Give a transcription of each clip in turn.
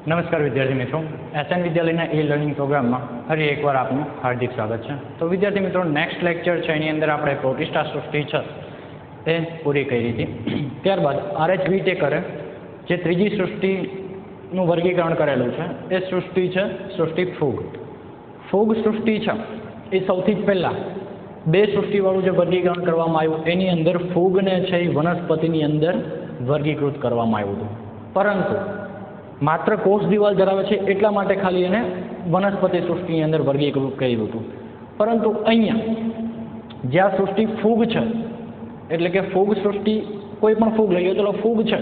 નમસ્કાર વિદ્યાર્થી મિત્રો, એસએન વિદ્યાલયના ઈ લર્નિંગ પ્રોગ્રામમાં ફરી એકવાર આપનું હાર્દિક સ્વાગત છે. તો વિદ્યાર્થી મિત્રો, નેક્સ્ટ લેક્ચર છે એની અંદર આપણે પ્રોટિસ્ટા સૃષ્ટિ છે એ પૂરી કરી હતી. ત્યારબાદ RH વિટેકરે જે ત્રીજી સૃષ્ટિનું વર્ગીકરણ કરેલું છે એ સૃષ્ટિ છે સૃષ્ટિ ફૂગ. ફૂગ સૃષ્ટિ છે એ સૌથી જ પહેલાં બે સૃષ્ટિવાળું જે વર્ગીકરણ કરવામાં આવ્યું એની અંદર ફૂગને છે એ વનસ્પતિની અંદર વર્ગીકૃત કરવામાં આવ્યું હતું. પરંતુ માત્ર કોષ દિવાલ ધરાવે છે એટલા માટે ખાલી એને વનસ્પતિ સૃષ્ટિની અંદર વર્ગીકૃત કર્યું હતું. પરંતુ અહીંયા જ્યાં સૃષ્ટિ ફૂગ છે, એટલે કે ફૂગ સૃષ્ટિ, કોઈ પણ ફૂગ લઈએ તો ફૂગ છે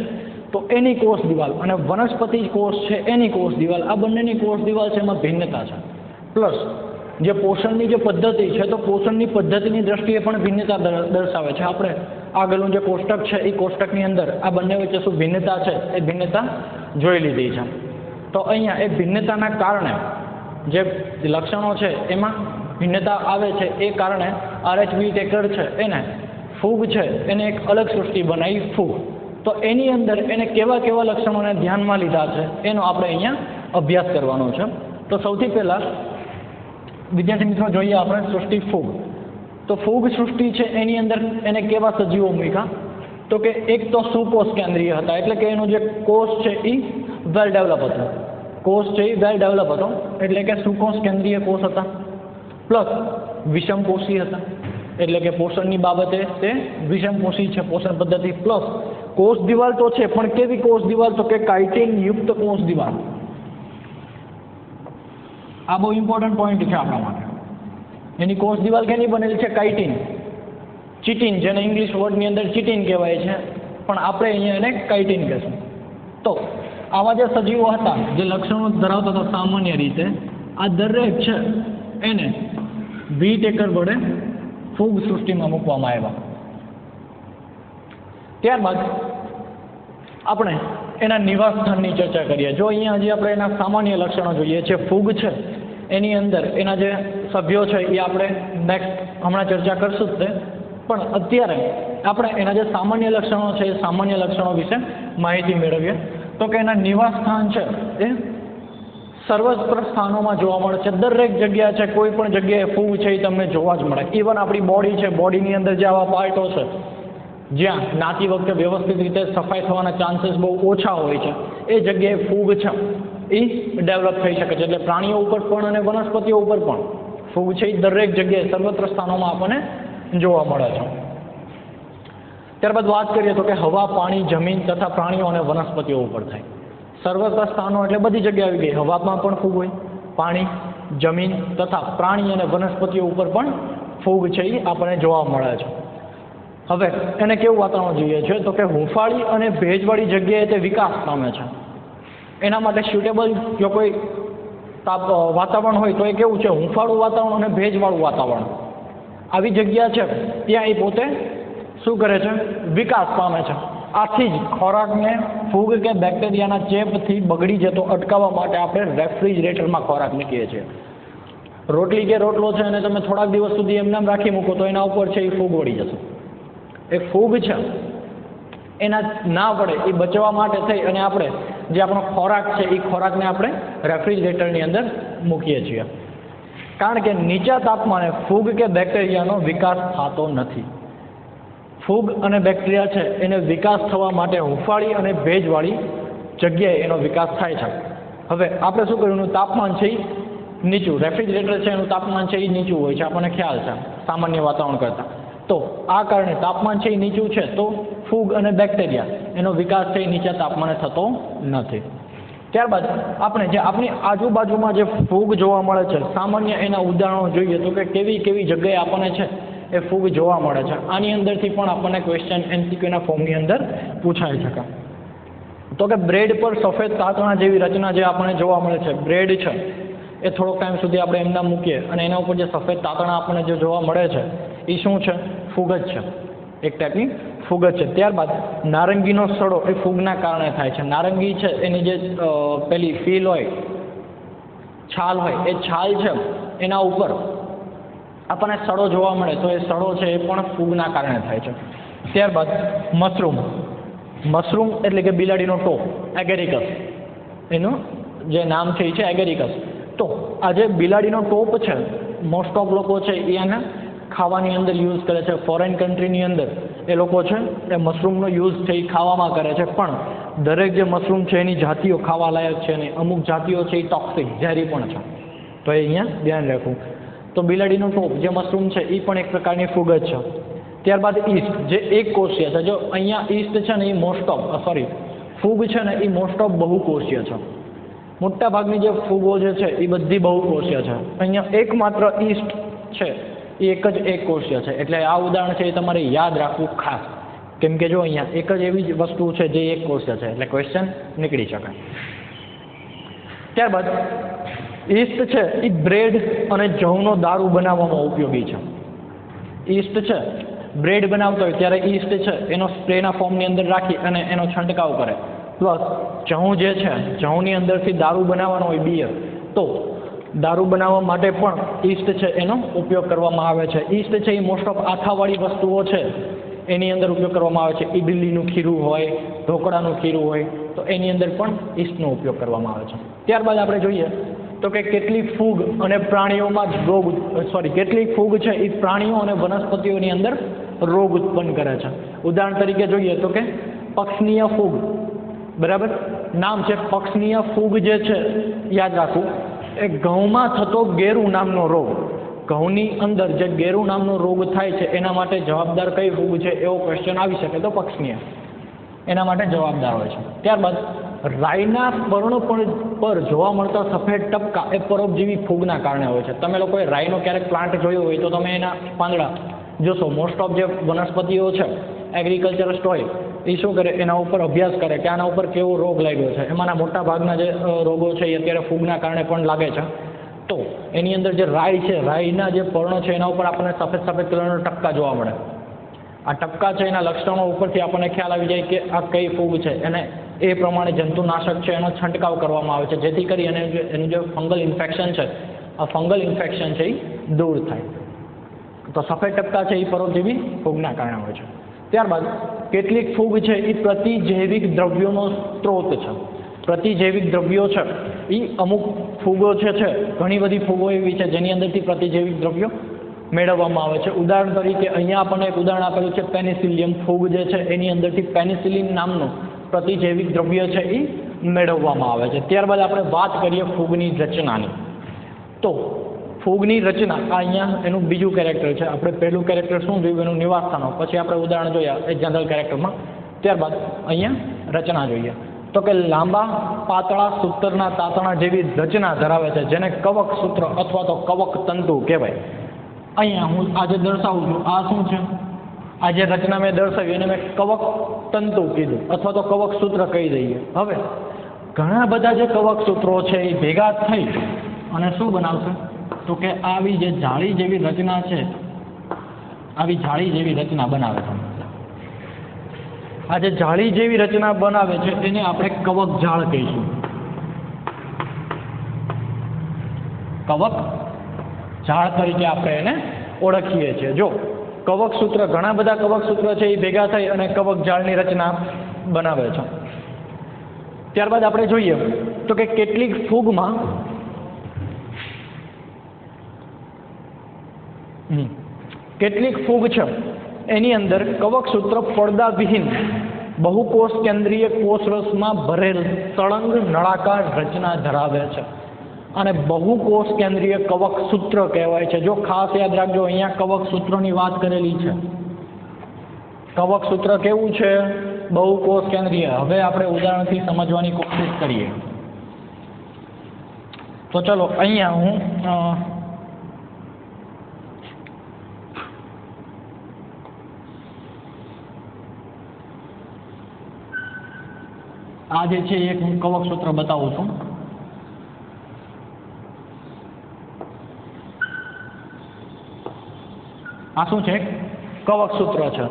તો એની કોષ દિવાલ અને વનસ્પતિ કોષ છે એની કોષ દિવાલ, આ બંનેની કોષ દિવાલ છે એમાં ભિન્નતા છે. પ્લસ જે પોષણની જે પદ્ધતિ છે તો પોષણની પદ્ધતિની દ્રષ્ટિએ પણ ભિન્નતા દર્શાવે છે. આપણે આગળનું જે કોષ્ટક છે એ કોષ્ટકની અંદર આ બંને વચ્ચે શું ભિન્નતા છે એ ભિન્નતા જોઈ લીધી છે. તો અહીંયા એ ભિન્નતાના કારણે જે લક્ષણો છે એમાં ભિન્નતા આવે છે એ કારણે RH વિટેકર છે એને ફૂગ છે એને એક અલગ સૃષ્ટિ બનાવી ફૂગ. તો એની અંદર એને કેવા કેવા લક્ષણોને ધ્યાનમાં લીધા છે એનો આપણે અહીંયા અભ્યાસ કરવાનો છે. તો સૌથી પહેલાં વિદ્યાર્થી મિત્રો જોઈએ આપણે સૃષ્ટિ ફૂગ. તો ફૂગ સૃષ્ટિ છે એની અંદર એને કેવા સજીવો મૂક્યા, તો કે એક તો સુકોષ કેન્દ્રીય હતા, એટલે કે એનો જે કોષ છે એ વેલ ડેવલપ હતો. કોષ છે એ વેલ ડેવલપ હતો એટલે કે સુકોષ કેન્દ્રીય કોષ હતા. પ્લસ વિષમપોષી હતા, એટલે કે પોષણની બાબતે તે વિષમપોષી છે પોષણ પદ્ધતિ. પ્લસ કોષ દિવાલ તો છે, પણ કેવી કોષ દિવાલ, તો કે કાઇટિન યુક્ત કોષ દિવાલ. આ બહુ ઇમ્પોર્ટન્ટ પોઈન્ટ છે આપણા માટે. એની કોષ દિવાલ કેની બનેલી છે? કાઇટિન, ચિટિન, જેને ઇંગ્લિશ વર્ડની અંદર ચિટિન કહેવાય છે, પણ આપણે અહીંયા એને કાઇટિન કહેશું. તો આવા જે સજીવો હતા જે લક્ષણો ધરાવતા હતા સામાન્ય રીતે, આ દરેક છે એને વિટેકર વડે ફૂગ સૃષ્ટિમાં મૂકવામાં આવ્યા. ત્યારબાદ આપણે એના નિવાસ સ્થાનની ચર્ચા કરીએ. જો અહીંયા હજી આપણે એના સામાન્ય લક્ષણો જોઈએ છે. ફૂગ છે એની અંદર એના જે સભ્યો છે એ આપણે નેક્સ્ટ હમણાં ચર્ચા કરશું જ તે, પણ અત્યારે આપણે એના જે સામાન્ય લક્ષણો છે એ સામાન્ય લક્ષણો વિશે માહિતી મેળવીએ. તો કે એના નિવાસ સ્થાન છે એ સર્વત્ર સ્થાનોમાં જોવા મળે છે. દરેક જગ્યા છે, કોઈ પણ જગ્યાએ ફૂગ છે એ તમને જોવા જ મળે. ઇવન આપણી બોડી છે, બોડીની અંદર જે આવા પાર્ટો છે જ્યાં નાતી વખતે વ્યવસ્થિત રીતે સફાઈ થવાના ચાન્સીસ બહુ ઓછા હોય છે, એ જગ્યાએ ફૂગ છે એ ડેવલપ થઈ શકે છે. એટલે પ્રાણીઓ ઉપર પણ અને વનસ્પતિઓ ઉપર પણ ફૂગ છે એ દરેક જગ્યાએ સર્વત્ર સ્થાનોમાં આપણને જોવા મળે છે. ત્યારબાદ વાત કરીએ તો કે હવા, પાણી, જમીન તથા પ્રાણીઓ અને વનસ્પતિઓ ઉપર થાય. સર્વત્ર સ્થાનો એટલે બધી જગ્યાએ આવી ગઈ. હવામાં પણ ફૂગ હોય, પાણી, જમીન તથા પ્રાણી અને વનસ્પતિઓ ઉપર પણ ફૂગ છે એ આપણને જોવા મળે છે. હવે એને કેવું વાતાવરણ જોઈએ છે? તો કે હુંફાળી અને ભેજવાળી જગ્યાએ તે વિકાસ પામે છે. એના માટે સ્યુટેબલ જો કોઈ વાતાવરણ હોય તો એ કેવું છે? હુંફાળું વાતાવરણ અને ભેજવાળું વાતાવરણ. આવી જગ્યા છે ત્યાં એ પોતે શું કરે છે? વિકાસ પામે છે. આથી જ ખોરાકને ફૂગ કે બેક્ટેરિયાના ચેપથી બગડી જતો અટકાવવા માટે આપણે રેફ્રિજરેટરમાં ખોરાક મૂકીએ છીએ. રોટલી કે રોટલો છે અને તમે થોડાક દિવસ સુધી એમને રાખી મૂકો તો એના ઉપર છે એ ફૂગ વળી જશે. એ ફૂગ છે એના ના વડે એ બચવા માટે થઈ અને આપણે જે આપણો ખોરાક છે એ ખોરાકને આપણે રેફ્રિજરેટરની અંદર મૂકીએ છીએ. કારણ કે નીચા તાપમાને ફૂગ કે બેક્ટેરિયાનો વિકાસ થતો નથી. ફૂગ અને બેક્ટેરિયા છે એને વિકાસ થવા માટે હુંફાળી અને ભેજવાળી જગ્યાએ એનો વિકાસ થાય છે. હવે આપણે શું કર્યું? એનું તાપમાન છે એ નીચું, રેફ્રિજરેટર છે એનું તાપમાન છે એ નીચું હોય છે, આપણને ખ્યાલ છે સામાન્ય વાતાવરણ કરતાં. તો આ કારણે તાપમાન છે એ નીચું છે તો ફૂગ અને બેક્ટેરિયા એનો વિકાસ છે એ નીચા તાપમાને થતો નથી. ત્યારબાદ આપણે જે આપણી આજુબાજુમાં જે ફૂગ જોવા મળે છે સામાન્ય એના ઉદાહરણો જોઈએ તો કે કેવી કેવી જગ્યાએ આપણને છે એ ફૂગ જોવા મળે છે. આની અંદરથી પણ આપણને ક્વેશ્ચન MCQના ફોર્મની અંદર પૂછાઈ શકે. તો કે બ્રેડ પર સફેદ તાતણા જેવી રચના જે આપણને જોવા મળે છે, બ્રેડ છે એ થોડોક ટાઈમ સુધી આપણે એમના મૂકીએ અને એના ઉપર જે સફેદ તાતણા આપણને જે જોવા મળે છે એ શું છે? ફૂગ જ છે, એક ટાઈપની ફૂગ જ છે. ત્યારબાદ નારંગીનો સડો એ ફૂગના કારણે થાય છે. નારંગી છે એની જે પેલી ફીલ હોય, છાલ હોય, એ છાલ છે એના ઉપર આપણને સડો જોવા મળે તો એ સડો છે એ પણ ફૂગના કારણે થાય છે. ત્યારબાદ મશરૂમ એટલે કે બિલાડીનો ટોપ, એગેરિકસ, એનું જે નામ છે એ છે એગેરિકસ. તો આ જે બિલાડીનો ટોપ છે મોસ્ટ ઓફ લોકો છે એ એને ખાવાની અંદર યુઝ કરે છે. ફોરેન કન્ટ્રીની અંદર એ લોકો છે એ મશરૂમનો યુઝ છે એ ખાવામાં કરે છે, પણ દરેક જે મશરૂમ છે એની જાતિઓ ખાવા લાયક છે નહીં. અમુક જાતિઓ છે એ ટોક્સિક ઝેરી પણ છે, તો એ અહીંયા ધ્યાન રાખવું. તો બિલાડીનો ટોપ જે મશરૂમ છે એ પણ એક પ્રકારની ફૂગ જ છે. ત્યારબાદ ઈસ્ટ જે એક કોષીય છે. જો અહીંયા ઈસ્ટ છે ને એ મોસ્ટ ઓફ ફૂગ છે ને એ મોસ્ટ ઓફ બહુકોષીય છે. મોટા ભાગની જે ફૂગો જે છે એ બધી બહુકોષીય છે. અહીંયા એકમાત્ર ઈસ્ટ છે એ એક જ એક કોષીય છે. એટલે આ ઉદાહરણ છે એ તમારે યાદ રાખવું ખાસ, કેમ કે જો અહીંયા એક જ એવી જ વસ્તુ છે જે એક કોષીય છે, એટલે ક્વેશ્ચન નીકળી શકે. ત્યારબાદ ઈસ્ટ છે એ બ્રેડ અને જવનો દારૂ બનાવવામાં ઉપયોગી છે. ઈસ્ટ છે બ્રેડ બનાવતો હોય ત્યારે ઈસ્ટ છે એનો સ્પ્રેના ફોર્મની અંદર રાખી અને એનો છંટકાવ કરે. પ્લસ જવ જે છે જવની અંદરથી દારૂ બનાવવાનો હોય બિયર, તો દારૂ બનાવવા માટે પણ ઈસ્ટ છે એનો ઉપયોગ કરવામાં આવે છે. ઈસ્ટ છે એ મોસ્ટ ઓફ આથાવાળી વસ્તુઓ છે એની અંદર ઉપયોગ કરવામાં આવે છે. ઇડલીનું ખીરું હોય, ઢોકળાનું ખીરું હોય, તો એની અંદર પણ ઈસ્ટનો ઉપયોગ કરવામાં આવે છે. ત્યારબાદ આપણે જોઈએ તો કે કેટલીક ફૂગ અને પ્રાણીઓમાં રોગ કેટલીક ફૂગ છે એ પ્રાણીઓ અને વનસ્પતિઓની અંદર રોગ ઉત્પન્ન કરે છે. ઉદાહરણ તરીકે જોઈએ તો કે પક્ષનીય ફૂગ, બરાબર, નામ છે પક્ષનીય ફૂગ જે છે યાદ રાખવું, એ ઘઉંમાં થતો ગેરુ નામનો રોગ. ઘઉંની અંદર જે ગેરુ નામનો રોગ થાય છે એના માટે જવાબદાર કઈ ફૂગ છે એવો ક્વેશ્ચન આવી શકે તો પક્ષનીય એના માટે જવાબદાર હોય છે. ત્યારબાદ રાઈના પર્ણ પર જોવા મળતા સફેદ ટપકા એ પરોપજીવી ફૂગના કારણે હોય છે. તમે લોકોએ રાઈનો ક્યારેક પ્લાન્ટ જોયો હોય તો તમે એના પાંદડા જોશો. મોસ્ટ ઓફ જે વનસ્પતિઓ છે એગ્રીકલ્ચરિસ્ટ હોય એ શું કરે, એના ઉપર અભ્યાસ કરે કે આના ઉપર કેવો રોગ લાગ્યો છે. એમાંના મોટા ભાગના જે રોગો છે એ અત્યારે ફૂગના કારણે પણ લાગે છે. તો એની અંદર જે રાઈ છે, રાઈના જે પર્ણો છે એના ઉપર આપણને સફેદ સફેદ કલરના ટપકા જોવા મળે. આ ટપકા છે એના લક્ષણો ઉપરથી આપણને ખ્યાલ આવી જાય કે આ કઈ ફૂગ છે. એને એ પ્રમાણે જંતુનાશક છે એનો છંટકાવ કરવામાં આવે છે, જેથી કરી અને એનું જે ફંગલ ઇન્ફેક્શન છે, આ ફંગલ ઇન્ફેક્શન છે એ દૂર થાય. તો સફેદ ટપકા છે એ પરોપજીવી ફૂગના કારણે હોય છે. ત્યારબાદ કેટલીક ફૂગ છે એ પ્રતિજૈવિક દ્રવ્યોનો સ્ત્રોત છે. પ્રતિજૈવિક દ્રવ્યો છે એ અમુક ફૂગો છે ઘણી બધી ફૂગો એવી છે જેની અંદરથી પ્રતિજૈવિક દ્રવ્યો મેળવવામાં આવે છે. ઉદાહરણ તરીકે અહીંયા આપણને એક ઉદાહરણ આપેલું છે પેનિસિલિયમ ફૂગ જે છે એની અંદરથી પેનિસિલિન નામનું પ્રતિજૈવિક દ્રવ્ય છે એ મેળવવામાં આવે છે. ત્યારબાદ આપણે વાત કરીએ ફૂગની રચનાની. તો ફૂગની રચના આ અહીંયા એનું બીજું કેરેક્ટર છે. આપણે પહેલું કેરેક્ટર શું જોયું એનું નિવાસસ્થાનો, પછી આપણે ઉદાહરણ જોયા એ જનરલ કેરેક્ટરમાં. ત્યારબાદ અહીંયા રચના જોઈએ તો કે લાંબા પાતળા સૂત્રના તાતણા જેવી રચના ધરાવે છે જેને કવક સૂત્ર અથવા તો કવક તંતુ કહેવાય. અહીંયા હું આજે દર્શાવું છું આ શું છે, આ જે રચના મેં દર્શાવી એને મેં કવક તંતુ કીધું અથવા તો કવક સૂત્ર કહી દઈએ. હવે ઘણા બધા જે કવક સૂત્રો છે એ ભેગા થઈ અને શું બનાવશે તો કે આવી જે જાળી જેવી રચના છે, આવી જાળી જેવી રચના બનાવે છે. આ જે જાળી જેવી રચના બનાવે છે એને આપણે કવક જાળ કહીશું. કવક જાળ તરીકે આપણે એને ઓળખીએ છીએ. જો કવક સૂત્ર, ઘણા બધા કવક સૂત્ર છે એ ભેગા થઈ અને કવક જાળની રચના બનાવે છે. ત્યારબાદ આપણે જોઈએ તો કે કેટલીક ફૂગમાં કેટલીક ફૂગ છે એની અંદર કવક સૂત્ર પડદાવિહીન બહુકોષ કેન્દ્રીય કોષરસમાં ભરેલ સળંગ નળાકાર રચના ધરાવે છે અને બહુકોષ કેન્દ્રીય કવક સૂત્ર કહેવાય છે. જો ખાસ યાદ રાખજો અહીંયા કવક સૂત્રની વાત કરેલી છે. કવક સૂત્ર કેવું છે? બહુકોષ કેન્દ્રીય. હવે આપણે ઉદાહરણથી સમજવાની કોશિશ કરીએ. તો ચલો અહીંયા હું આ જે છે એક હું કવક સૂત્ર બતાવું છું. આ શું છે? કવક સૂત્ર છે.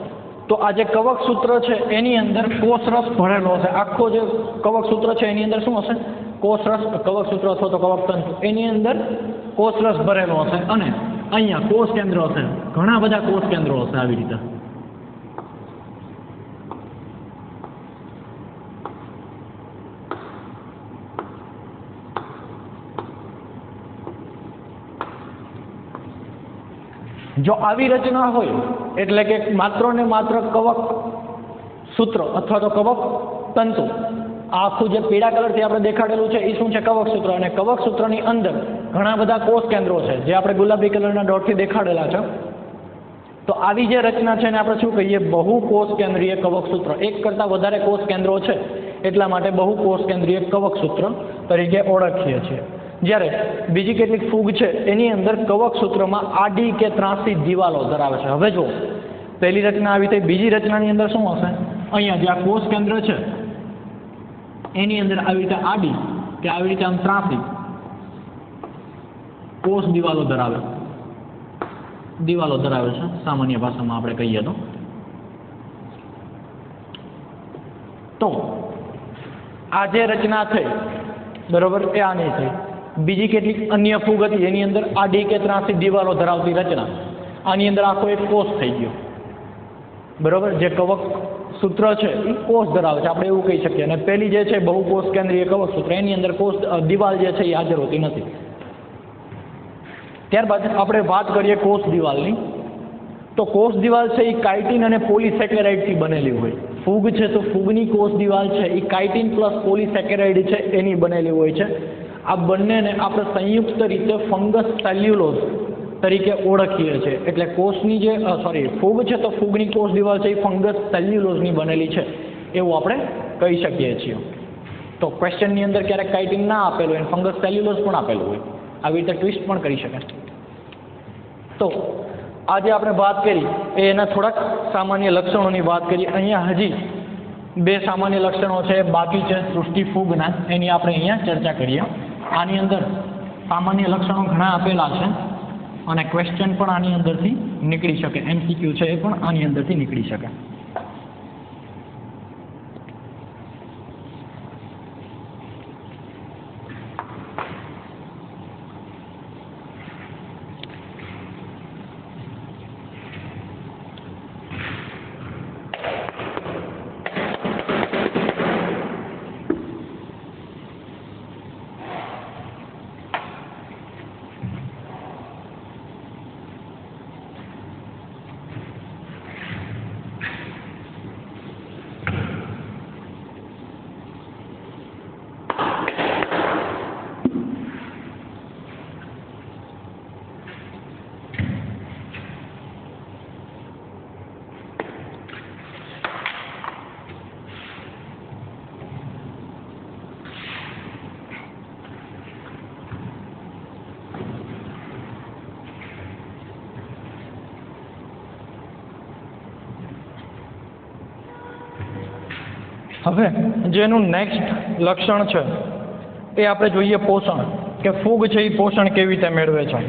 તો આ જે કવક સૂત્ર છે એની અંદર કોષરસ ભરેલો હશે. આખો જે કવક સૂત્ર છે એની અંદર શું હશે? કોષરસ. કવક સૂત્ર અથવા તો કવક તંતુ એની અંદર કોષરસ ભરેલો હશે અને અહીંયા કોષ કેન્દ્ર હશે. ઘણા બધા કોષ કેન્દ્રો હશે આવી રીતે. જો આવી રચના હોય એટલે કે માત્ર ને માત્ર કવક સૂત્ર અથવા તો કવક તંતુ, આ આખું જે પીળા કલરથી આપણે દેખાડેલું છે એ શું છે? કવક સૂત્ર. અને કવક સૂત્રની અંદર ઘણા બધા કોષ કેન્દ્રો છે જે આપણે ગુલાબી કલરના ડોટથી દેખાડેલા છે. તો આવી જે રચના છે એને આપણે શું કહીએ? બહુ કોષ કેન્દ્રીય કવક સૂત્ર. એક કરતાં વધારે કોષ કેન્દ્રો છે એટલા માટે બહુ કોષ કેન્દ્રીય કવક સૂત્ર તરીકે ઓળખીએ છીએ. જ્યારે બીજી કેટલીક ફૂગ છે એની અંદર કવક સૂત્રમાં આડી કે ત્રાંસી દિવાલો ધરાવે છે. હવે જો પહેલી રચના આવી થઈ, બીજી રચનાની અંદર શું હશે? અહીંયા જે આ કોષ કેન્દ્ર છે એની અંદર આવી રીતે આડી કે આવી રીતે આમ ત્રાંસી કોષ દિવાલો ધરાવે છે, સામાન્ય ભાષામાં આપણે કહીએ તો આ જે રચના થઈ બરોબર એ આની થઈ. બીજી કેટલીક અન્ય ફૂગ હતી એની અંદર આડી કે ત્રાંસી દિવાલો ધરાવતી રચના, આની અંદર આખો એક કોષ થઈ ગયો બરોબર. જે કવક સૂત્ર છે એ કોષ ધરાવે છે, આપણે એવું કહી શકીએ. અને પહેલી જે છે બહુ કોષ કેન્દ્રીય કવક સૂત્ર એની અંદર કોષ દિવાલ જે છે એ હાજર હોતી નથી. ત્યારબાદ આપણે વાત કરીએ કોષ દિવાલની. તો કોષ દિવાલ છે એ કાઇટિન અને પોલિસેકેરાઇડથી બનેલી હોય. ફૂગ છે તો ફૂગની કોષ દિવાલ છે એ કાઇટિન પ્લસ પોલિસેકેરાઇડ છે એની બનેલી હોય છે. આ બંનેને આપણે સંયુક્ત રીતે ફંગસ સેલ્યુલોઝ તરીકે ઓળખીએ છીએ. એટલે કોષની જે ફૂગ છે તો ફૂગની કોષ દિવાલ છે એ ફંગસ સેલ્યુલોઝની બનેલી છે એવું આપણે કહી શકીએ છીએ. તો ક્વેશ્ચનની અંદર ક્યારેક કાઇટિન ના આપેલું હોય, ફંગસ સેલ્યુલોઝ પણ આપેલું હોય, આવી રીતે ટ્વિસ્ટ પણ કરી શકાય. તો આજે આપણે વાત કરી એ એના થોડાક સામાન્ય લક્ષણોની વાત કરી. અહીંયા હજી 2 સામાન્ય લક્ષણો છે બાકી છે સૃષ્ટિ ફૂગના, એની આપણે અહીંયા ચર્ચા કરીએ. આની અંદર સામાન્ય લક્ષણો ઘણા આપેલા છે અને ક્વેશ્ચન પણ આની અંદરથી નીકળી શકે, MCQ છે એ પણ આની અંદરથી નીકળી શકે. હવે જેનું નેક્સ્ટ લક્ષણ છે એ આપણે જોઈએ પોષણ, કે ફૂગ છે એ પોષણ કેવી રીતે મેળવે છે.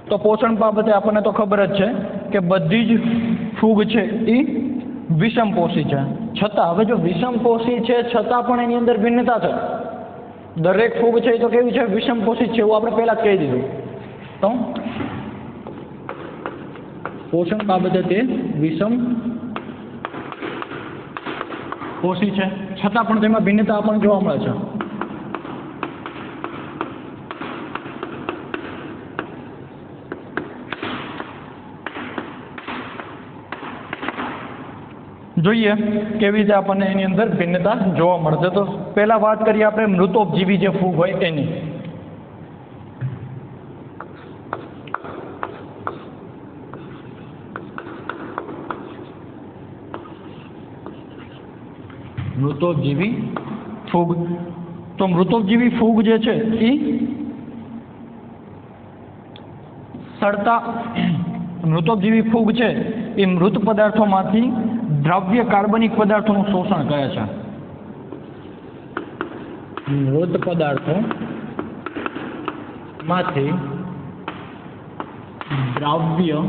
તો પોષણ બાબતે આપણને તો ખબર જ છે કે બધી જ ફૂગ છે એ વિષમપોષી છે. છતાં હવે જો વિષમપોષી છે છતાં પણ એની અંદર ભિન્નતા છે. દરેક ફૂગ છે એ તો કેવી છે? વિષમપોષી છે, એવું આપણે પહેલા જ કહી દીધું. તો પોષણ બાબતે તે વિષમ પોષી છે છતાં પણ તેમાં ભિન્નતા પણ જોવા મળે છે. જોઈએ કેવી રીતે આપણને એની અંદર ભિન્નતા જોવા મળશે. તો પહેલા વાત કરીએ આપણે મૃતોપજીવી જે ફૂગ હોય એની. મૃતોપજીવી ફૂગ. તો મૃતોપજીવી ફૂગ જે છે એ મૃતોપજીવી ફૂગ છે એ મૃત પદાર્થોમાંથી દ્રવ્ય કાર્બનિક પદાર્થોનું શોષણ કરે છે. મૃત પદાર્થોમાંથી દ્રવ્ય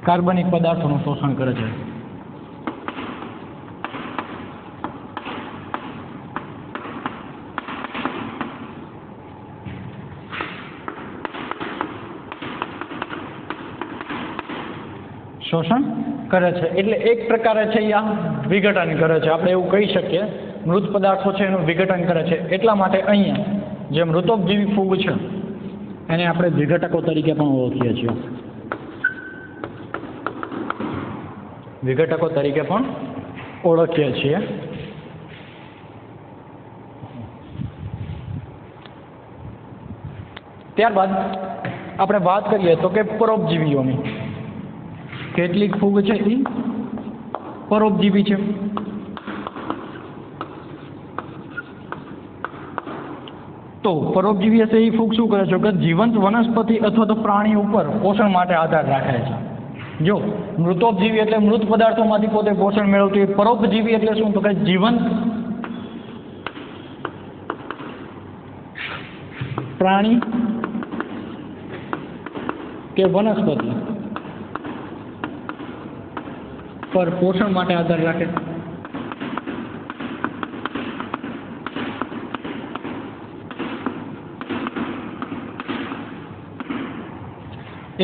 કાર્બનિક પદાર્થોનું શોષણ કરે છે. શોષણ કરે છે. એટલે એક પ્રકારે છે એ આ વિઘટન કરે છે. આપણે એવું કહી શકીએ મૃત પદાર્થો છે એનું વિઘટન કરે છે. એટલા માટે અહીંયા જે મૃતોપજીવી ફૂગ છે એને આપણે વિઘટકો તરીકે પણ ઓળખીએ છીએ. વિઘટકો તરીકે પણ ઓળખીએ છીએ. ત્યારબાદ આપણે વાત કરીએ તો કે પરોપજીવીઓની. કેટલીક ફૂગ છે એ પરોપજીવી છે. તો પરોપજીવી હશે એ ફૂગ શું કરે છે કે જીવંત વનસ્પતિ અથવા તો પ્રાણી ઉપર પોષણ માટે આધાર રાખે છે. જો મૃતોપજીવી એટલે મૃત પદાર્થોમાંથી પોતે પોષણ મેળવતી, પરોપજીવી એટલે શું તો કે જીવંત પ્રાણી કે વનસ્પતિ પર પોષણ માટે આધાર રાખે.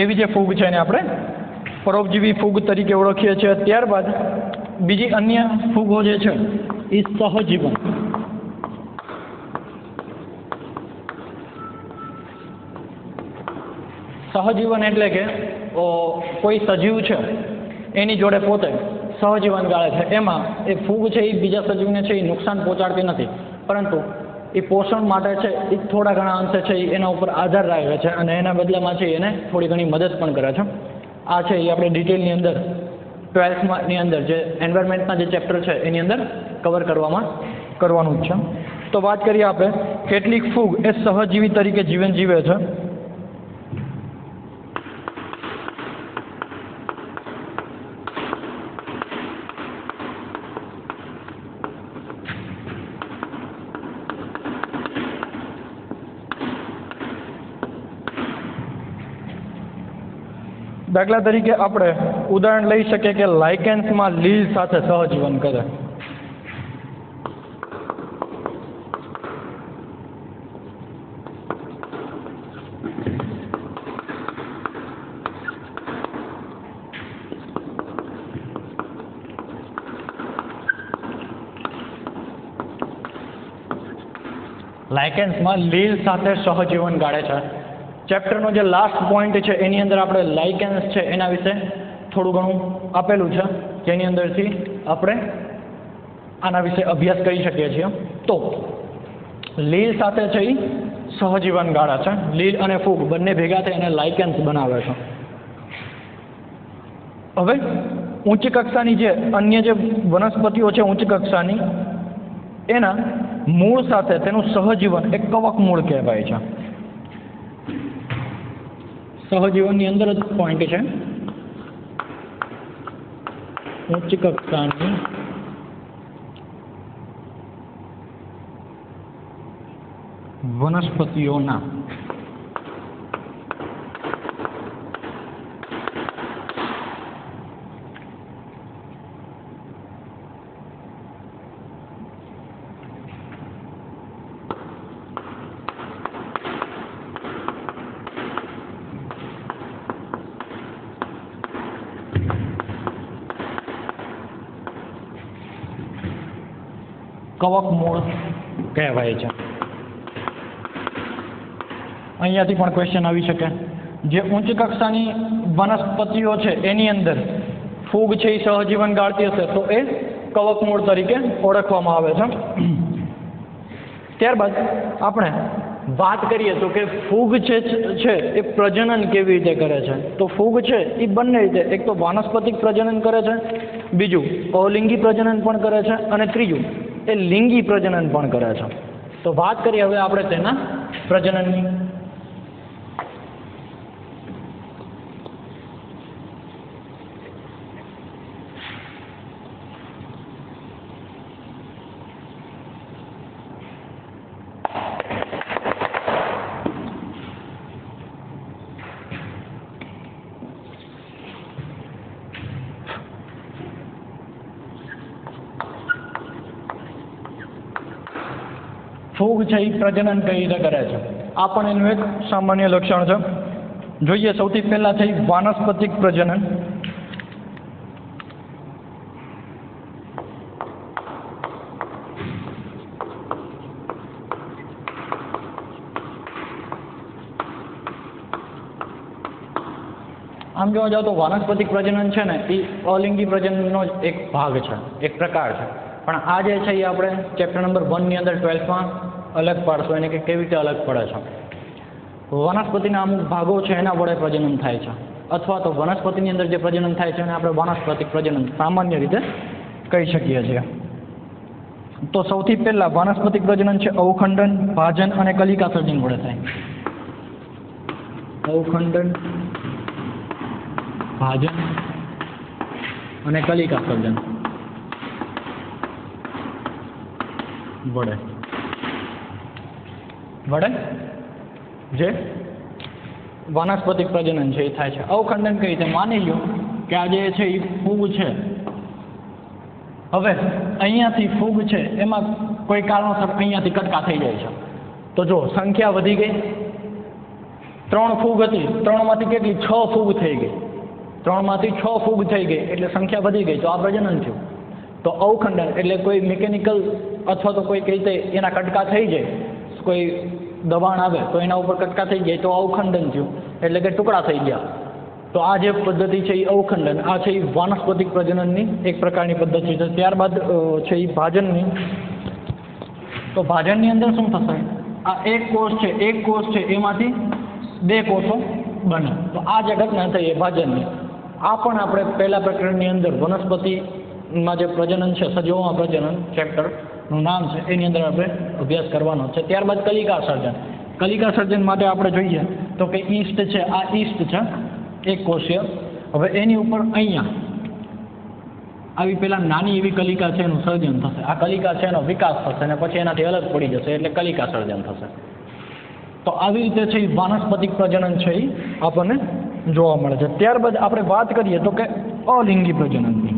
એવી જે ફૂગ છે એને આપણે પરોપજીવી ફૂગ તરીકે ઓળખીએ છીએ. ત્યારબાદ બીજી અન્ય ફૂગો જે છે એ સહજીવન. સહજીવન એટલે કે કોઈ સજીવ છે એની જોડે પોતે સહજીવન ગાળે છે. એમાં એ ફૂગ છે એ બીજા સજીવને છે એ નુકસાન પહોંચાડતી નથી, પરંતુ એ પોષણ માટે છે એ થોડા ઘણા અંશે છે એના ઉપર આધાર રાખે છે અને એના બદલામાં છે એને થોડી ઘણી મદદ પણ કરે છે. આ છે એ આપણે ડિટેલની અંદર 12thની અંદર જે એન્વાયરમેન્ટના જે ચેપ્ટર છે એની અંદર કવર કરવાનું જ છે. તો વાત કરીએ આપણે કેટલીક ફૂગ એ સહજીવી તરીકે જીવન જીવે છે. દાખલા તરીકે આપણે ઉદાહરણ લઈ શકીએ કે લાઇકેન્સમાં લીલ સાથે સહજીવન કરે. લાઇકેન્સમાં લીલ સાથે સહજીવન ગાળે છે. ચેપ્ટરનો જે લાસ્ટ પોઈન્ટ છે એની અંદર આપણે લાઇકેન્સ છે એના વિશે થોડું ઘણું આપેલું છે, જેની અંદરથી આપણે આના વિશે અભ્યાસ કરી શકીએ છીએ. તો લીલ સાથે છે એ સહજીવન ગાળે છે. લીલ અને ફૂગ બંને ભેગા થઈ અને લાઇકેન્સ બનાવે છે. હવે ઉચ્ચ કક્ષાની જે અન્ય જે વનસ્પતિઓ છે ઉચ્ચ કક્ષાની, એના મૂળ સાથે તેનું સહજીવન એક કવક મૂળ કહેવાય છે. સહજીવનની અંદર જ પોઈન્ટ છે. ઉચ્ચ કક્ષાની વનસ્પતિઓના કવક મૂળ કહેવાય છે. અહીંયાથી પણ ક્વેશ્ચન આવી શકે. જે ઉચ્ચ કક્ષાની વનસ્પતિઓ છે એની અંદર ફૂગ છે એ સહજીવન ગાળતી હશે તો એ કવક મૂળ તરીકે ઓળખવામાં આવે છે. ત્યારબાદ આપણે વાત કરીએ તો કે ફૂગ છે એ પ્રજનન કેવી રીતે કરે છે. તો ફૂગ છે એ બંને રીતે, એક તો વાનસ્પતિક પ્રજનન કરે છે, બીજું અલિંગી પ્રજનન પણ કરે છે, અને ત્રીજું એ લિંગી પ્રજનન પણ કરે છે. તો વાત કરીએ હવે આપણે તેના પ્રજનનની. ફૂગ છે એ પ્રજનન કઈ રીતે કરે છે આ પણ એનું એક સામાન્ય લક્ષણ છે. જોઈએ સૌથી પહેલાં છે વાનસ્પતિક પ્રજનન. આમ જોવા જાવ તો વાનસ્પતિક પ્રજનન છે ને એ અલિંગી પ્રજનનનો જ એક ભાગ છે, એક પ્રકાર છે. પણ આ જે છે એ આપણે ચેપ્ટર નંબર 1 ની અંદર 12માં અલગ પાડશું, એને કે કેવી રીતે અલગ પડે છે. વનસ્પતિના અમુક ભાગો છે એના વડે પ્રજનન થાય છે, અથવા તો વનસ્પતિની અંદર જે પ્રજનન થાય છે એને આપણે વાનસ્પતિક પ્રજનન સામાન્ય રીતે કહી શકીએ છીએ. તો સૌથી પહેલા વાનસ્પતિક પ્રજનન છે અવખંડન, ભાજન અને કલિકા સર્જન વડે થાય. અવખંડન, ભાજન અને કલિકા સર્જન વડે જે વાનસ્પતિક પ્રજનન છે એ થાય છે. અવખંડન કઈ રીતે? માની લો કે આ જે છે એ ફૂગ છે. હવે અહીંયાથી ફૂગ છે એમાં કોઈ કારણોસર અહીંયાથી કટકા થઈ જાય છે, તો જો સંખ્યા વધી ગઈ. 3 ફૂગ હતી, 3માંથી કેટલી? 6 ફૂગ થઈ ગઈ. 3માંથી 6 ફૂગ થઈ ગઈ એટલે સંખ્યા વધી ગઈ, તો આ પ્રજનન થયું. તો અવખંડન એટલે કોઈ મિકેનિકલ અથવા તો કોઈ કઈ રીતે એના કટકા થઈ જાય, કોઈ દબાણ આવે તો એના ઉપર કટકા થઈ જાય તો અવખંડન થયું, એટલે કે ટુકડા થઈ ગયા. તો આ જે પદ્ધતિ છે એ અવખંડન, આ છે એ વાનસ્પતિક પ્રજનનની એક પ્રકારની પદ્ધતિ છે. ત્યારબાદ છે એ ભાજનની. તો ભાજનની અંદર શું થશે? આ એક કોષ છે એમાંથી 2 કોષો બને, તો આ જે ઘટના થઈ એ ભાજનની. આ પણ આપણે પહેલા પ્રકરણની અંદર વનસ્પતિમાં જે પ્રજનન છે, સજીવોમાં પ્રજનન ચેપ્ટરનું નામ છે એની અંદર આપણે અભ્યાસ કરવાનો છે. ત્યારબાદ કલિકા સર્જન. કલિકા સર્જન માટે આપણે જોઈએ તો કે ઈસ્ટ છે, આ ઈસ્ટ છે એક કોષીય. હવે એની ઉપર અહીંયા આવી પેલા નાની એવી કલિકા છે એનું સર્જન થશે. આ કલિકા છે એનો વિકાસ થશે અને પછી એનાથી અલગ પડી જશે એટલે કલિકા સર્જન થશે. તો આવી રીતે છે એ વાનસ્પતિક પ્રજનન છે એ આપણને જોવા મળે છે. ત્યારબાદ આપણે વાત કરીએ તો કે અલિંગી પ્રજનનની.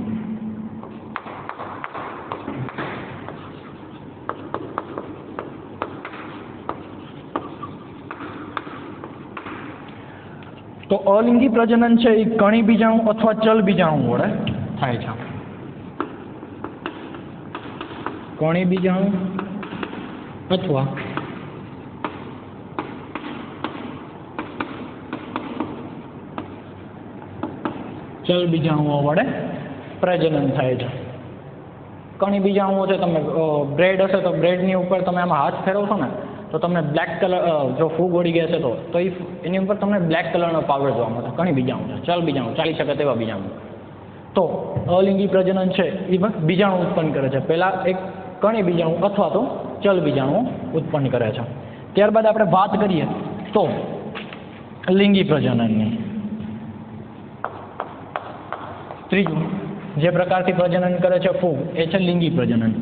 તો અલિંગી પ્રજનન છે એ કણી બીજાણુ અથવા ચલ બીજાણુ વડે થાય છે. કણી બીજાણુ અથવા ચલ બીજાણુઓ વડે પ્રજનન થાય છે. કણી બીજાણુઓ છે, તમે બ્રેડ હશે તો બ્રેડની ઉપર તમે આમાં હાથ ફેરવશો ને તો તમને બ્લેક કલર, જો ફૂગ ઓળી ગયા છે તો એની ઉપર તમને બ્લેક કલરનો પાવડર જોવા મળે. કણી બીજાણુ છે, ચલ બીજાણુ, ચાલી શકે તેવા બીજાણુ. તો અલિંગી પ્રજનન છે એ બીજાણુ ઉત્પન્ન કરે છે. પહેલા એક કણી બીજાણુ અથવા તો ચલ બીજાણુ ઉત્પન્ન કરે છે. ત્યારબાદ આપણે વાત કરીએ તો લિંગી પ્રજનનની. ત્રીજું જે પ્રકારથી પ્રજનન કરે છે ફૂગ એ છે લિંગી પ્રજનન.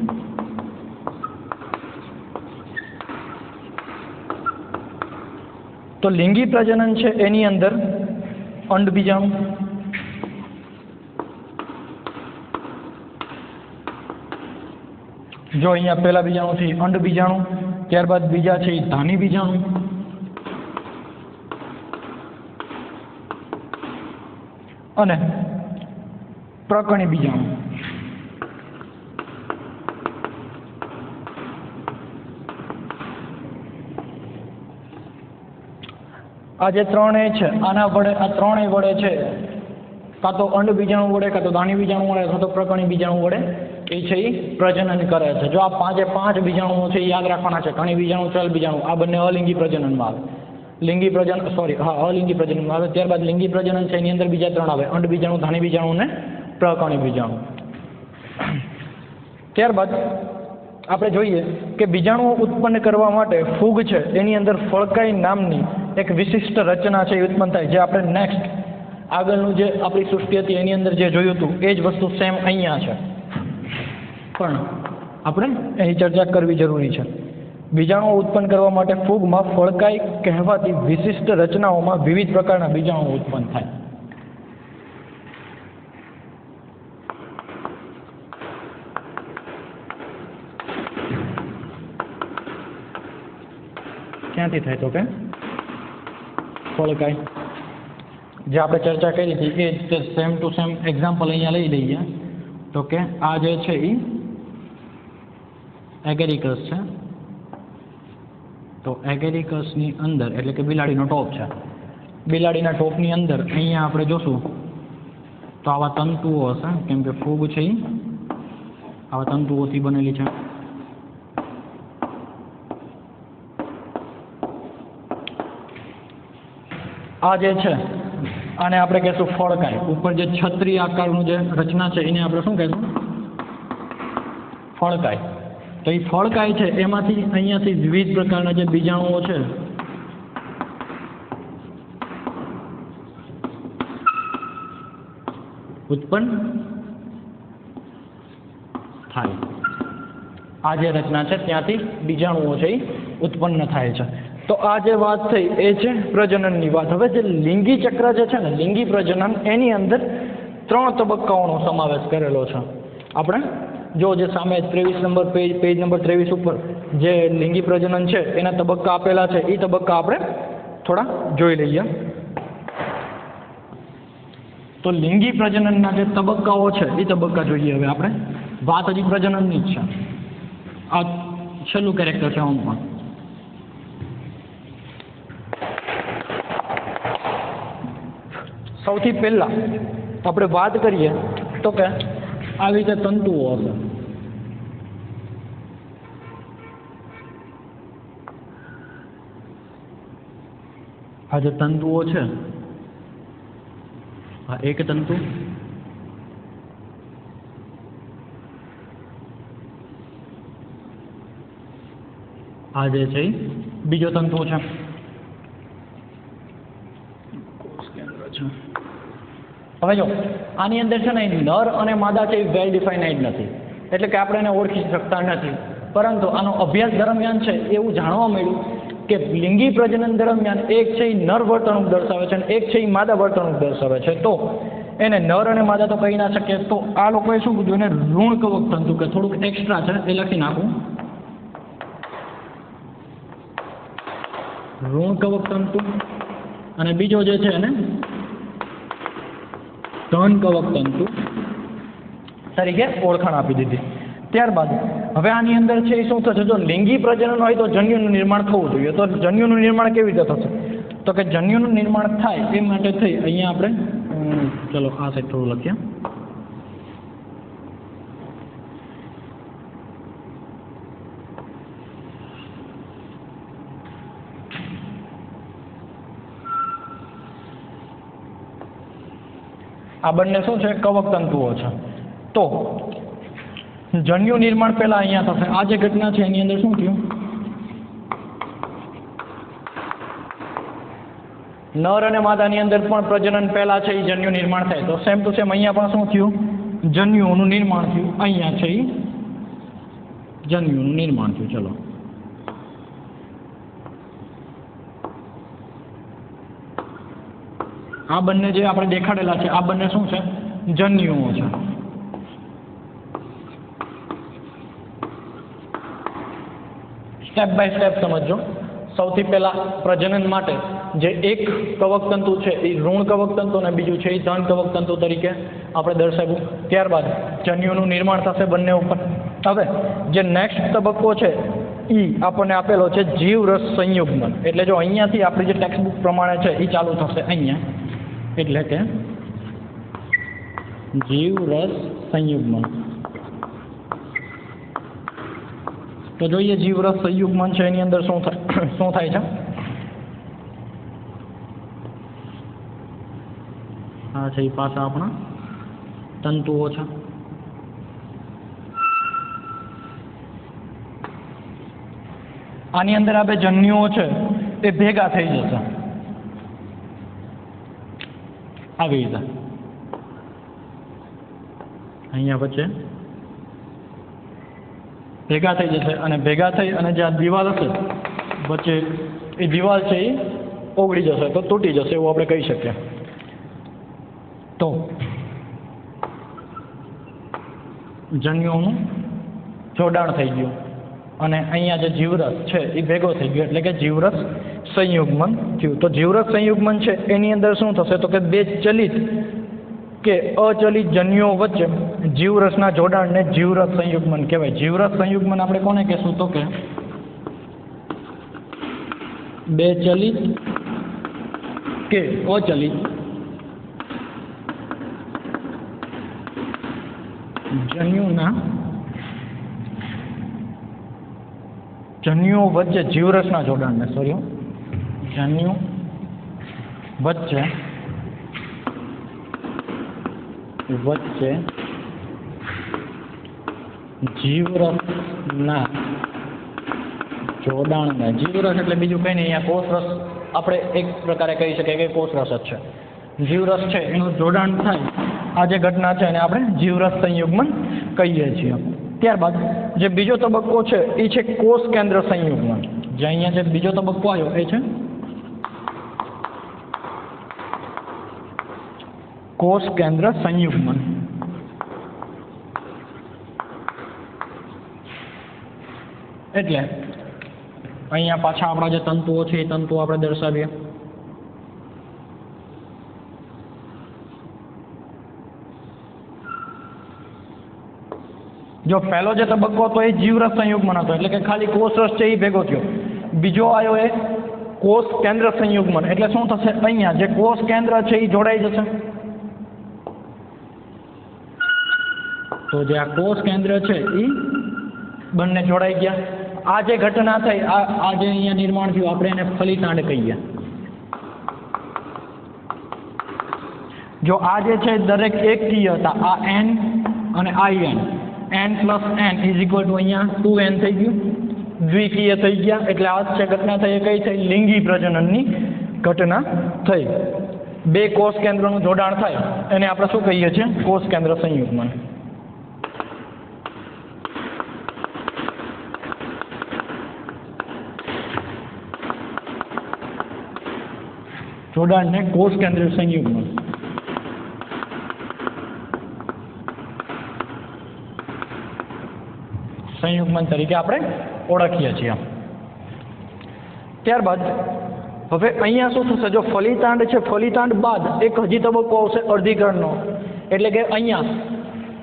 તો લિંગી પ્રજનન છે એની અંદર અંડ બીજાણુ, જો અહીંયા પહેલા બીજાણુથી અંડ બીજાણુ, ત્યારબાદ બીજા છે એ ધાની બીજાણુ, અને પ્રકણી બીજાણુ. આ જે ત્રણેય છે આના વડે, આ ત્રણેય વડે છે કાં તો અંડ બીજાણુ વડે, કાં તો દાણી બીજાણુ વડે, અથવા તો પ્રકણી બીજાણુ વડે એ છે એ પ્રજનન કરે છે. જો આ 5 બીજાણુઓ છે એ યાદ રાખવાના છે. કણી બીજાણુ, ચલ બીજાણુ, આ બંને અલિંગી પ્રજનનમાં આવે. અલિંગી પ્રજનનમાં આવે. ત્યારબાદ લિંગી પ્રજનન છે એની અંદર બીજા 3 આવે: અંડ બીજાણુ, ધાણી બીજાણુ અને પ્રકણી બીજાણુ. ત્યારબાદ આપણે જોઈએ કે બીજાણુઓ ઉત્પન્ન કરવા માટે ફૂગ છે એની અંદર ફળકાઈ નામની એક વિશિષ્ટ રચના છે એ ઉત્પન્ન થાય, જે આપણે નેક્સ્ટ આગળનું જે આપણી સૃષ્ટિ હતી એની અંદર જે જોયું હતું એ જ વસ્તુ સેમ અહીંયા છે, પણ આપણે એની ચર્ચા કરવી જરૂરી છે. બીજાણુઓ ઉત્પન્ન કરવા માટે ફૂગમાં ફળકાઈ કહેવાતી વિશિષ્ટ રચનાઓમાં વિવિધ પ્રકારના બીજાણુઓ ઉત્પન્ન થાય. ક્યાંથી થાય તો કે ફળકાઈ, જે આપણે ચર્ચા કરી હતી એ સેમ ટુ સેમ એક્ઝામ્પલ અહીંયા લઈ લઈએ તો કે આ જે છે એ એગેરિકસ છે. તો એગેરિકસની અંદર એટલે કે બિલાડીનો ટોપ છે, બિલાડીના ટોપની અંદર અહીંયા આપણે જોશું તો આવા તંતુઓ હશે, કેમ કે ફૂગ છે એ આવા તંતુઓથી બનેલી છે. આ જે છે આને આપણે કહેશું ફળકાય. ઉપર જે છત્રી આકારનું જે રચના છે એને આપણે શું કહેશું? ફળકાય. તો એ ફળકાય છે એમાંથી અહીંયાથી વિવિધ પ્રકારના જે બીજાણુઓ છે ઉત્પન્ન થાય. આ જે રચના છે ત્યાંથી બીજાણુઓ છે એ ઉત્પન્ન થાય છે. તો આ જે વાત થઈ એ છે પ્રજનનની વાત. હવે જે લિંગી ચક્ર જે છે ને, લિંગી પ્રજનન, એની અંદર 3 તબક્કાઓનો સમાવેશ કરેલો છે. આપણે જો જે સામે 23 નંબર પેજ નંબર 23 ઉપર જે લિંગી પ્રજનન છે એના તબક્કા આપેલા છે, એ તબક્કા આપણે થોડા જોઈ લઈએ. તો લિંગી પ્રજનનના જે તબક્કાઓ છે એ તબક્કા જોઈએ. હવે આપણે વાત હજી પ્રજનનની જ છે. આ છેલ્લું કેરેક્ટર છે આમ પણ. સૌથી પહેલા આપણે વાત કરીએ તો કે આવી રીતે તંતુઓ હશે. આ જે તંતુઓ છે, આ એક તંતુ, આ જે છે બીજો તંતુ છે. હવે જો આની અંદર છે ને નર અને માદા છે એ વેલ ડિફાઇનાઇડ નથી, એટલે કે આપણે એને ઓળખી શકતા નથી. પરંતુ આનો અભ્યાસ દરમિયાન છે એવું જાણવા મળ્યું કે લિંગી પ્રજનન દરમિયાન એક છે એ નર વર્તણૂક દર્શાવે છે અને એક છે એ માદા વર્તણૂક દર્શાવે છે. તો એને નર અને માદા તો કહી ના શકીએ. તો આ લોકોએ શું કીધું, એને ઋણ કવક તંતુ, કે થોડુંક એક્સ્ટ્રા છે એ લખી નાખું, ઋણ કવક તંતુ. અને બીજો જે છે એને ધન કવક તંતુ તરીકે ઓળખાણ આપી દીધી. ત્યારબાદ હવે આની અંદર છે એ શું થશે, જો લિંગી પ્રજનન હોય તો જન્યુનું નિર્માણ થવું જોઈએ. તો જન્યુનું નિર્માણ કેવી રીતે થશે, તો કે જન્યુનું નિર્માણ થાય એ માટે થઈ અહીંયા આપણે ચલો આ સાઈડ થોડું લખીએ. આ બંને શું છે, કવક તંતુઓ છે. તો જન્યુ નિર્માણ પહેલા અહીંયા થશે. આ જે ઘટના છે એની અંદર શું થયું, નર અને માદાની અંદર પણ પ્રજનન પહેલા છે એ જન્યુ નિર્માણ થાય. તો સેમ ટુ સેમ અહીંયા પણ શું થયું, જન્યુઓનું નિર્માણ થયું. અહીંયા છે એ જન્યુનું નિર્માણ થયું. ચલો આ બંને જે આપણે દેખાડેલા છે આ બંને શું છે, જન્યુઓ છે. સ્ટેપ બાય સ્ટેપ સમજો. સૌથી પહેલા પ્રજનન માટે જે એક કવક તંતુ છે એ ઋણ કવક તંતુ અને બીજું છે એ ધન કવક તંતુ તરીકે આપણે દર્શાવ્યું. ત્યારબાદ જન્યુનું નિર્માણ થશે બંને ઉપર. હવે જે નેક્સ્ટ તબક્કો છે એ આપણને આપેલો છે જીવરસ સંયુગ્મન. એટલે જો અહીંયાથી આપણી જે ટેક્સ્ટ બુક પ્રમાણે છે એ ચાલુ થશે અહીંયા, એટલે કે જીવરસ સંયુગ્મન. તો જોઈએ જીવરસ સંયુગ્મન છે એની અંદર શું થાય છે. આ છે એ પાછા આપણા તંતુઓ છે. આની અંદર આ બે જન્યુઓ છે એ ભેગા થઈ જશે આવી રીતે. અહીંયા વચ્ચે ભેગા થઈ જશે અને ભેગા થઈ અને જે આ દિવાલ હશે વચ્ચે એ દિવાલ છે એ ઓગળી જશે, તો તૂટી જશે એવું આપણે કહી શકીએ. તો જન્યુઓનું જોડાણ થઈ ગયું અને અહીંયા જે જીવરસ છે એ ભેગો થઈ ગયો, એટલે કે જીવરસ સંયુગ્મન થયું. તો જીવરસ સંયુગ્મન છે એની અંદર શું થશે, તો કે બે ચલિત કે અચલિત જન્યુઓ વચ્ચે જીવરસના જોડાણને જીવરસ સંયુગ્મન કહેવાય. જીવરસ સંયુગ્મન આપણે કોને કહેશું, તો કે બે ચલિત કે અચલિત જન્યુઓ વચ્ચે જીવરસના જોડાણને જન્યુ વચ્ચે જીવરસના જોડાણને, જીવરસ એટલે બીજું કંઈ નહીં, અહીંયા કોષરસ આપણે એક પ્રકારે કહી શકીએ કે કોષરસ જ છે. જીવરસ છે એનું જોડાણ થાય, આ જે ઘટના છે એને આપણે જીવરસ સંયુગ્મન કહીએ છીએ. ત્યારબાદ જે બીજો તબક્કો છે એ છે કોષ કેન્દ્ર સંયુગ્મન. જે અહીંયા જે બીજો તબક્કો આવ્યો એ છે કોષ કેન્દ્ર સંયુગ્મન. એટલે અહીંયા પાછા આપણા જે તંતુઓ છે એ તંતુઓ આપણે દર્શાવીએ. જો પહેલો જે તબક્કો હતો એ જીવરસ સંયુગ્મન હતો, એટલે કે ખાલી કોષરસ છે એ ભેગો થયો. બીજો આવ્યો એ કોષ કેન્દ્ર સંયુગ્મન, એટલે શું થશે, અહીંયા જે કોષ કેન્દ્ર છે એ જોડાઈ જશે. તો જે આ કોષ કેન્દ્ર છે એ બંને જોડાઈ ગયા. આ જે ઘટના થઈ, આ જે અહીંયા નિર્માણ થયું, આપણે એને ફલિતાંડ કહીએ. જો આ જે છે દરેક એકકીય હતા, આ n અને આ n plus n is equal to અહીંયા 2n થઈ ગયું, દ્વિકીય થઈ ગયા. એટલે આ જે ઘટના થઈ એ કઈ થઈ, લિંગી પ્રજનનની ઘટના થઈ. બે કોષ કેન્દ્રનું જોડાણ થાય એને આપણે શું કહીએ છીએ, કોષ કેન્દ્ર સંયુગ્મન. જોડાણને કોષ કેન્દ્ર સંયુગ્મન. સંયુગ્મન તરીકે આપણે ઓળખીએ છીએ. ત્યારબાદ હવે અહીંયા શું થશે, જો ફલિતાંડ છે, ફલિતાંડ બાદ એક હજી તબક્કો આવશે અર્ધીકરણનો. એટલે કે અહીંયા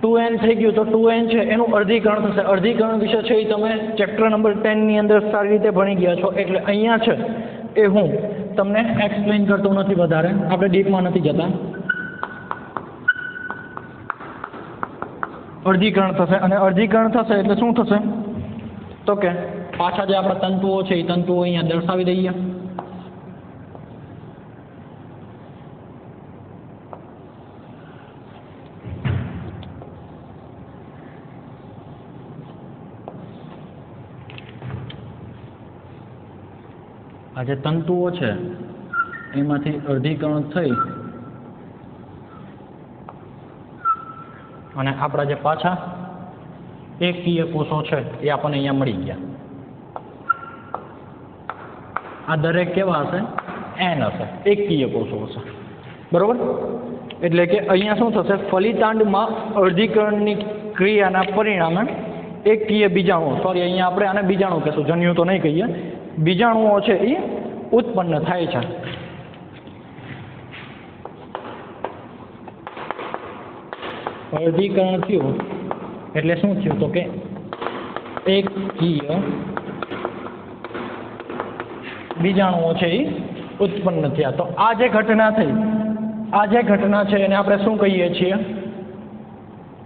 2n થઈ ગયું, તો 2n છે એનું અર્ધીકરણ થશે. અર્ધીકરણ વિશે છે એ તમે ચેપ્ટર નંબર 10 ની અંદર સારી રીતે ભણી ગયા છો, એટલે અહીંયા છે એ હું તમને એક્સપ્લેન કરતો નથી વધારે, આપણે ડીપમાં નથી જતા. અર્ધીકરણ થશે, અને અર્ધીકરણ થશે એટલે શું થશે, તો કે પાછા જે આપણા તંતુઓ છે એ તંતુઓ અહીંયા દર્શાવી દઈએ. આ જે તંતુઓ છે એમાંથી અર્ધીકરણ થઈ અને આપણા જે પાછા એકકીય કોષો છે એ આપણને અહીંયા મળી ગયા. આ દરેક કેવા હશે, n હશે, એકકીય કોષો હશે, બરોબર. એટલે કે અહીંયા શું થશે, ફલિતાંડમાં અર્ધીકરણની ક્રિયાના પરિણામે એકકીય બીજાણુઓ, સોરી અહીંયા આપણે આને બીજાણુ કહેશું, જન્યુ તો નહીં કહીએ, બીજાણુઓ છે એ ઉત્પન્ન થાય છે. અર્ધીકરણ થયું એટલે શું થયું, તો કે એકકીય બીજાણુઓ છે એ ઉત્પન્ન થયા. તો આ જે ઘટના થઈ, આ જે ઘટના છે એને આપણે શું કહીએ છીએ,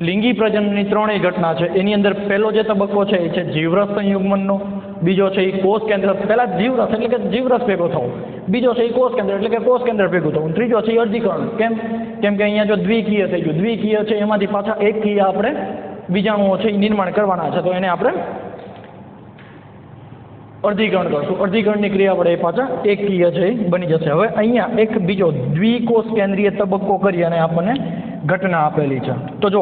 લિંગી પ્રજનનની ત્રણેય ઘટના છે. એની અંદર પહેલો જે તબક્કો છે એ છે જીવરસ સંયુગ્મનનો, બીજો છે એ કોષ કેન્દ્ર, પહેલા જીવરસ એટલે કે જીવરસ ભેગો થવો, બીજો છે એ કોષ કેન્દ્ર એટલે કે કોષ કેન્દ્ર ભેગું થવું, ત્રીજો છે એ અર્ધીકરણ. કેમ કે અહીંયા જો દ્વિકીય થઈ ગયું, દ્વિકીય છે એમાંથી પાછા એકકીય આપણે બીજાણુઓ છે એ નિર્માણ કરવાના છે, તો એને આપણે અર્ધીકરણ કરશું. અર્ધીકરણની ક્રિયા વડે પાછા એકકીય છે એ બની જશે. હવે અહીંયા એક બીજો દ્વિકોષ કેન્દ્રીય તબક્કો કરી અને આપણને ઘટના આપેલી છે. તો જો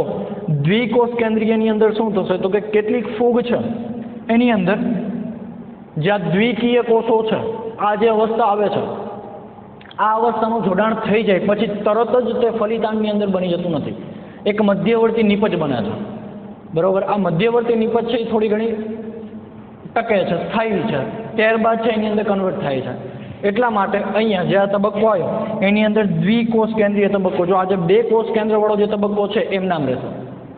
દ્વિકોષ કેન્દ્રીયની અંદર શું થશે, તો કે કેટલીક ફૂગ છે એની અંદર જ્યાં દ્વિકીય કોષો છે, આ જે અવસ્થા આવે છે, આ અવસ્થાનું જોડાણ થઈ જાય પછી તરત જ તે ફલિતાંડની અંદર બની જતું નથી, એક મધ્યવર્તી નિપજ બને છે, બરોબર. આ મધ્યવર્તી નિપજ છે એ થોડી ઘણી ટકે છે, સ્થાયી છે, ત્યારબાદ છે એની અંદર કન્વર્ટ થાય છે. એટલા માટે અહીંયા જે આ તબક્કો આવ્યો એની અંદર દ્વિકોષ કેન્દ્રીય તબક્કો, જો આજે બે કોષ કેન્દ્ર વાળો જે તબક્કો છે એમ નામ રહેશે,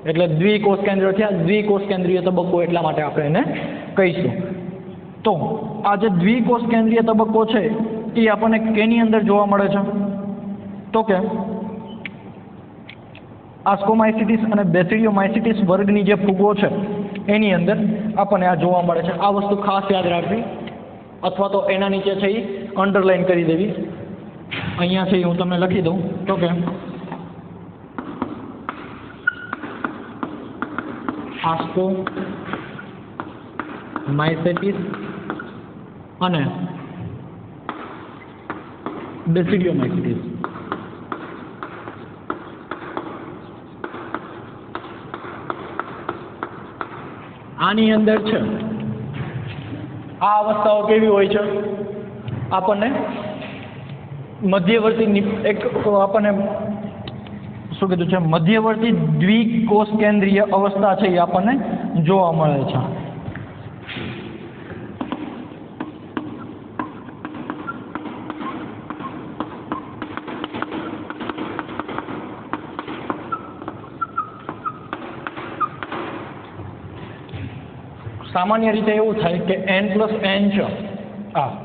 એટલે દ્વિકોષ કેન્દ્ર થયા, દ્વિકોષ કેન્દ્રીય તબક્કો એટલા માટે આપણે એને કહીશું. તો આ જે દ્વિકોષ કેન્દ્રીય તબક્કો છે એ આપણને કેની અંદર જોવા મળે છે? તો કે આસ્કોમાઇસિટીસ અને બેસિડિયોમાઇસિટીસ વર્ગની જે ફૂગો છે એની અંદર આપણને આ જોવા મળે છે. આ વસ્તુ ખાસ યાદ રાખવી, અથવા તો એના નીચે છે એ અંડરલાઈન કરી દેવી. અહીંયા છે હું તમને લખી દઉં. તો કે આસ્કોમાઇસિટીસ અને બેસિડિયોમાઇસિટીસ. આની અંદર છે આ અવસ્થાઓ કેવી હોય છે? આપણને મધ્યવર્તી એક આપણને શું કીધું છે, મધ્યવર્તી દ્વિકોષ કેન્દ્રીય અવસ્થા છે એ આપણને જોવા મળે છે. સામાન્ય રીતે એવું થાય કે n+n છે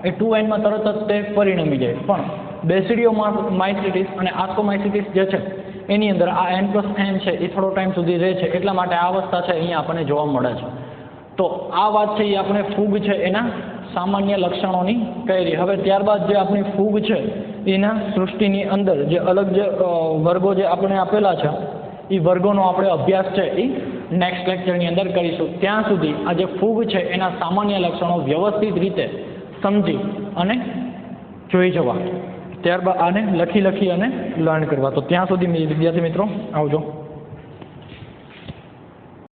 એ 2n માં તરત જ તે પરિણમી જાય, પણ બેસિડિયોમાઇસિટીસ અને આસ્કોમાઇસિટીસ જે છે એની અંદર આ n+n છે એ થોડો ટાઈમ સુધી રહે છે, એટલા માટે આ અવસ્થા છે અહીંયા આપણને જોવા મળે છે. તો આ વાત છે એ આપણે ફૂગ છે એના સામાન્ય લક્ષણોની કરી. હવે ત્યારબાદ જે આપણી ફૂગ છે એના સૃષ્ટિની અંદર જે અલગ જે વર્ગો જે આપણે આપેલા છે એ વર્ગોનો આપણે અભ્યાસ છે એ નેક્સ્ટ લેક્ચરની અંદર કરીશું. ત્યાં સુધી આ જે ફૂગ છે એના સામાન્ય લક્ષણો વ્યવસ્થિત રીતે સમજી અને જોઈ જવા, ત્યારબાદ આને લખી અને લર્ન કરવા. તો ત્યાં સુધી વિદ્યાર્થી મિત્રો આવજો.